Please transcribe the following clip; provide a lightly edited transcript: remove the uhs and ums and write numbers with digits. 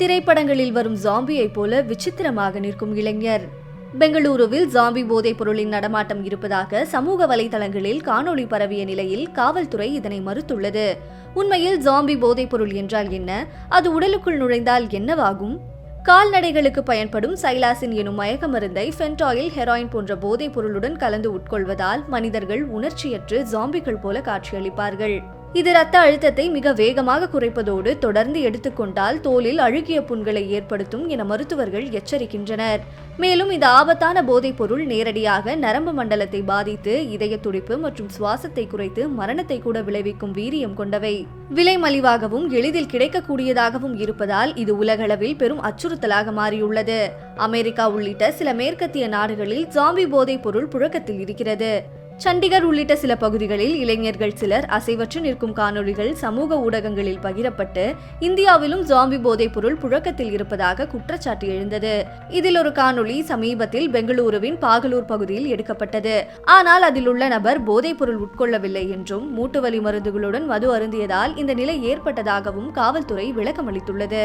திரைப்படங்களில் வரும் ஜாம்பியை போல விசித்திரமாக நிற்கும் இளைஞர். பெங்களூருவில் ஜாம்பி போதைப் பொருளின் நடமாட்டம் இருப்பதாக சமூக வலைதளங்களில் காணொளி பரவிய நிலையில் காவல்துறை இதனை மறுத்துள்ளது. உண்மையில் ஜாம்பி போதைப் பொருள் என்றால் என்ன? அது உடலுக்குள் நுழைந்தால் என்னவாகும்? கால்நடைகளுக்கு பயன்படும் சைலாசின் எனும் மயக்க மருந்தை ஃபென்டாயில், ஹெராயின் போன்ற போதைப் பொருளுடன் கலந்து உட்கொள்வதால் மனிதர்கள் உணர்ச்சியற்று ஜாம்பிகள் போல காட்சியளிப்பார்கள். இது இரத்த அழுத்தத்தை மிக வேகமாக குறைப்பதோடு தொடர்ந்து எடுத்துக்கொண்டால் தோலில் அழுகிய புண்களை ஏற்படுத்தும் என மருத்துவர்கள் எச்சரிக்கின்றனர். மேலும் இந்த ஆபத்தான போதைப் பொருள் நேரடியாக நரம்பு மண்டலத்தை பாதித்து இதய துடிப்பு மற்றும் சுவாசத்தை குறைத்து மரணத்தை கூட விளைவிக்கும் வீரியம் கொண்டவை. விலை மலிவாகவும் எளிதில் கிடைக்கக்கூடியதாகவும் இருப்பதால் இது உலகளவில் பெரும் அச்சுறுத்தலாக மாறியுள்ளது. அமெரிக்கா உள்ளிட்ட சில மேற்கத்திய நாடுகளில் ஜாம்பி போதைப் பொருள் புழக்கத்தில் இருக்கிறது. சண்டிகர் உள்ளிட்ட சில பகுதிகளில் இளைஞர்கள் சிலர் அசைவற்று நிற்கும் காணொளிகள் சமூக ஊடகங்களில் பகிரப்பட்டு இந்தியாவிலும் ஜாம்பி போதைப் பொருள் புழக்கத்தில் இருப்பதாக குற்றச்சாட்டு எழுந்தது. இதில் ஒரு காணொளி சமீபத்தில் பெங்களூருவின் பாகலூர் பகுதியில் எடுக்கப்பட்டது. ஆனால் அதில் உள்ள நபர் போதைப் பொருள் உட்கொள்ளவில்லை என்றும் மூட்டுவலி மருந்துகளுடன் மது அருந்தியதால் இந்த நிலை ஏற்பட்டதாகவும் காவல்துறை விளக்கமளித்துள்ளது.